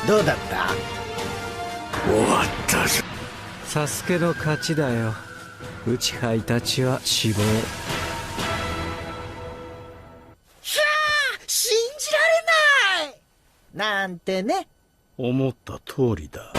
どうだった？終わったぞ。サスケの勝ちだよ。ウチハイタチは死亡。ひゃー、信じられないなんてね。思った通りだ。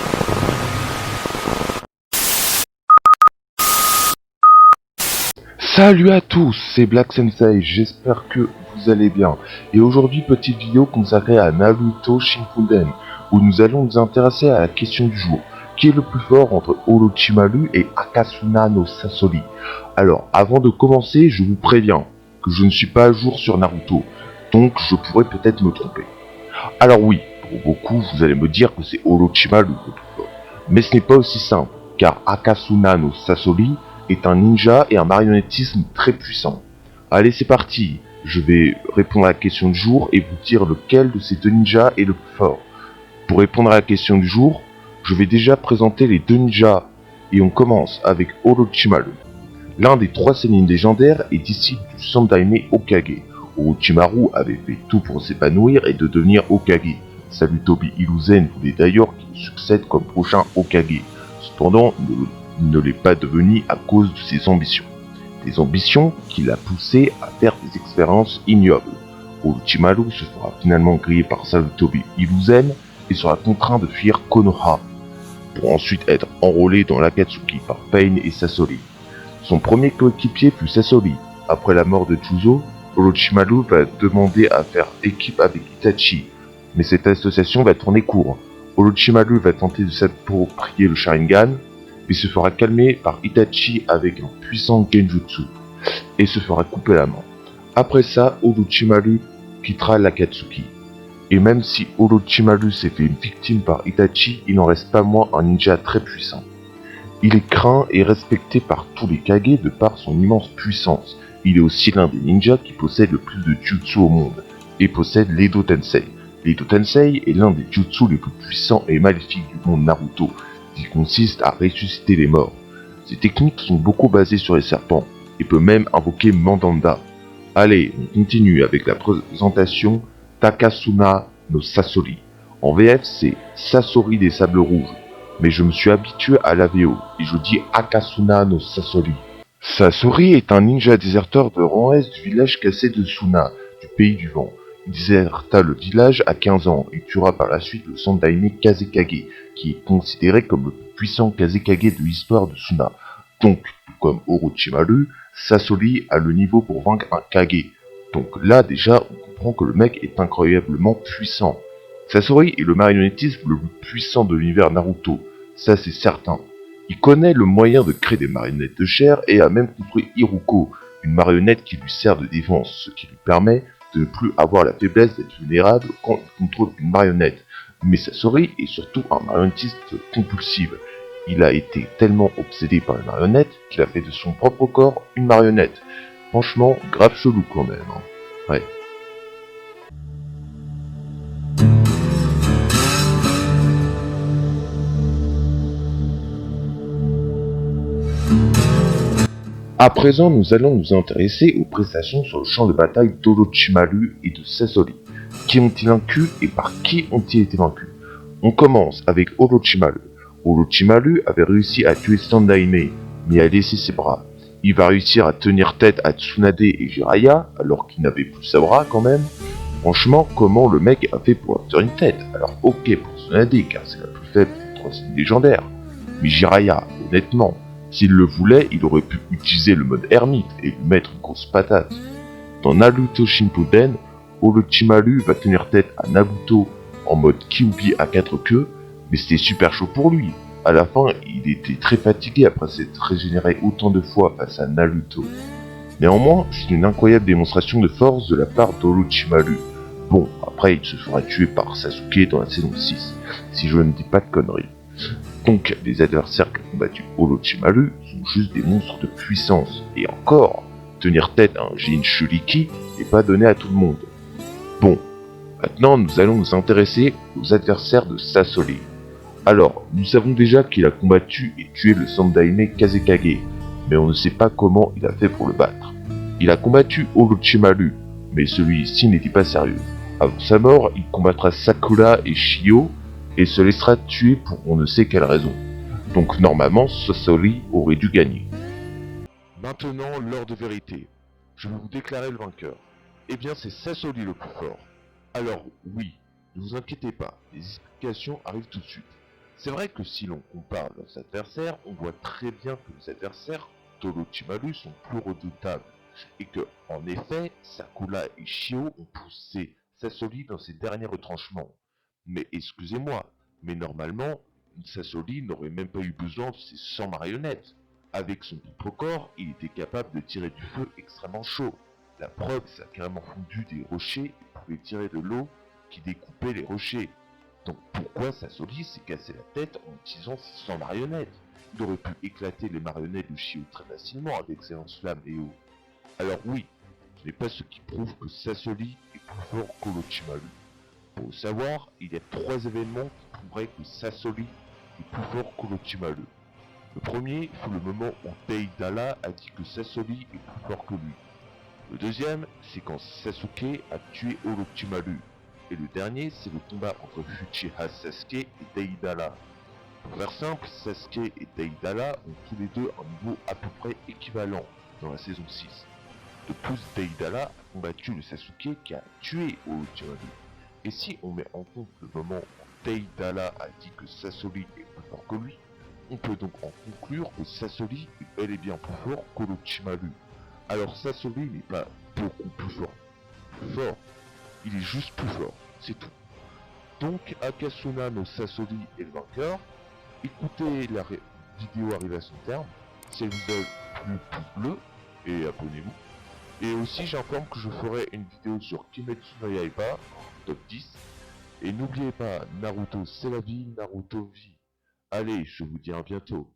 Salut à tous, c'est Black Sensei, j'espère que vous allez bien. Et aujourd'hui, petite vidéo consacrée à Naruto Shippuden, où nous allons nous intéresser à la question du jour. Qui est le plus fort entre Orochimaru et Akasuna no Sasori? Alors, avant de commencer, je vous préviens que je ne suis pas à jour sur Naruto, donc je pourrais peut-être me tromper. Alors oui, pour beaucoup, vous allez me dire que c'est Orochimaru le plus fort. Mais ce n'est pas aussi simple, car Akasuna no Sasori est un ninja et un marionnettisme très puissant. Allez, c'est parti. Je vais répondre à la question du jour et vous dire lequel de ces deux ninjas est le plus fort. Pour répondre à la question du jour, je vais déjà présenter les deux ninjas et on commence avec Orochimaru. L'un des trois Sennin légendaires est disciple du Sandaime Hokage. Orochimaru avait fait tout pour s'épanouir et de devenir Hokage. Sarutobi Hiruzen voulait d'ailleurs qu'il succède comme prochain Hokage. Cependant, il ne l'est pas devenu à cause de ses ambitions. Des ambitions qui l'a poussé à faire des expériences ignobles. Orochimaru se fera finalement griller par Sarutobi Hiruzen et sera contraint de fuir Konoha, pour ensuite être enrôlé dans l'Akatsuki par Pain et Sasori. Son premier coéquipier fut Sasori. Après la mort de Chuzo, Orochimaru va demander à faire équipe avec Itachi, mais cette association va tourner court. Orochimaru va tenter de s'approprier le Sharingan, mais se fera calmer par Itachi avec un puissant Genjutsu, et se fera couper la main. Après ça, Orochimaru quittera l'Akatsuki. Et même si Orochimaru s'est fait victime par Itachi, il n'en reste pas moins un ninja très puissant. Il est craint et respecté par tous les Kage de par son immense puissance. Il est aussi l'un des ninjas qui possède le plus de jutsu au monde, et possède l'Edo Tensei. L'Edo Tensei est l'un des jutsu les plus puissants et maléfiques du monde Naruto, qui consiste à ressusciter les morts. Ces techniques sont beaucoup basées sur les serpents, et peut même invoquer Mandanda. Allez, on continue avec la présentation Takasuna no Sasori. En VF, c'est Sasori des Sables Rouges, mais je me suis habitué à la VO, et je dis Akasuna no Sasori. Sasori est un ninja déserteur de rang S du village cassé de Suna, du pays du vent. Il déserta le village à 15 ans et tuera par la suite le Sandaime Kazekage, qui est considéré comme le plus puissant Kazekage de l'histoire de Suna. Donc, comme Orochimaru, Sasori a le niveau pour vaincre un Kage. Donc là déjà, on comprend que le mec est incroyablement puissant. Sasori est le marionnettisme le plus puissant de l'univers Naruto, ça c'est certain. Il connaît le moyen de créer des marionnettes de chair et a même construit Iruko, une marionnette qui lui sert de défense, ce qui lui permet de ne plus avoir la faiblesse d'être vulnérable quand il contrôle une marionnette. Mais Sasori est surtout un marionnettiste compulsif. Il a été tellement obsédé par les marionnettes qu'il a fait de son propre corps une marionnette. Franchement, grave chelou quand même. Ouais. À présent, nous allons nous intéresser aux prestations sur le champ de bataille d'Orochimaru et de Sasori. Qui ont-ils vaincu et par qui ont-ils été vaincus? On commence avec Orochimaru. Orochimaru avait réussi à tuer Sandaime, mais a laissé ses bras. Il va réussir à tenir tête à Tsunade et Jiraiya, alors qu'il n'avait plus ses bras quand même. Franchement, comment le mec a fait pour leur tenir une tête? Alors ok pour Tsunade, car c'est la plus faible des trois signes légendaires. Mais Jiraiya, honnêtement, s'il le voulait, il aurait pu utiliser le mode ermite et lui mettre une grosse patate. Dans Naruto Shippuden, Orochimaru va tenir tête à Naruto en mode Kyuubi à 4 queues, mais c'était super chaud pour lui. À la fin, il était très fatigué après s'être régénéré autant de fois face à Naruto. Néanmoins, c'est une incroyable démonstration de force de la part d'Orochimaru. Bon, après il se fera tuer par Sasuke dans la saison 6, si je ne dis pas de conneries. Donc, les adversaires qui ont combattu Orochimaru sont juste des monstres de puissance. Et encore, tenir tête à un Jinchuriki n'est pas donné à tout le monde. Bon, maintenant nous allons nous intéresser aux adversaires de Sasori. Alors, nous savons déjà qu'il a combattu et tué le Sandaime Kazekage, mais on ne sait pas comment il a fait pour le battre. Il a combattu Orochimaru, mais celui-ci n'était pas sérieux. Avant sa mort, il combattra Sakura et Shio, et se laissera tuer pour on ne sait quelle raison. Donc normalement, Sasori aurait dû gagner. Maintenant, l'heure de vérité. Je vais vous déclarer le vainqueur. Eh bien, c'est Sasori le plus fort. Alors, oui, ne vous inquiétez pas, les explications arrivent tout de suite. C'est vrai que si l'on compare leurs adversaires, on voit très bien que les adversaires d'Orochimaru sont plus redoutables, et que, en effet, Sakura et Shio ont poussé Sasori dans ses derniers retranchements. Mais excusez-moi, mais normalement, Sasori n'aurait même pas eu besoin de ses 100 marionnettes. Avec son propre corps, il était capable de tirer du feu extrêmement chaud. La preuve, ça a carrément fondu des rochers et pouvait tirer de l'eau qui découpait les rochers. Donc pourquoi Sasori s'est cassé la tête en utilisant ses 100 marionnettes? Il aurait pu éclater les marionnettes de Shio très facilement avec ses lance-flammes et eau. Alors oui, ce n'est pas ce qui prouve que Sasori est plus fort qu'Orochimaru. Pour le savoir, il y a 3 événements qui prouveraient que Sasori est plus fort qu'Orochimaru. Le premier fut le moment où Deidara a dit que Sasori est plus fort que lui. Le deuxième, c'est quand Sasuke a tué Orochimaru. Et le dernier, c'est le combat entre Uchiha Sasuke et Deidara. Pour faire simple, Sasuke et Deidara ont tous les deux un niveau à peu près équivalent dans la saison 6. De plus, Deidara a combattu le Sasuke qui a tué Orochimaru. Et si on met en compte le moment où Deidara a dit que Sasori est plus fort que lui, on peut donc en conclure que Sasori est bel et bien plus fort qu'Orochimaru. Alors Sasori n'est pas beaucoup plus fort. Il est juste plus fort, c'est tout. Donc Akasuna no Sasori est le vainqueur. Écoutez la vidéo arriver à son terme. Si elle vous a plu, pouce bleu et abonnez-vous. Et aussi j'informe que je ferai une vidéo sur Kimetsu no Yaiba, top 10. Et n'oubliez pas, Naruto c'est la vie, Naruto vie. Allez, je vous dis à bientôt.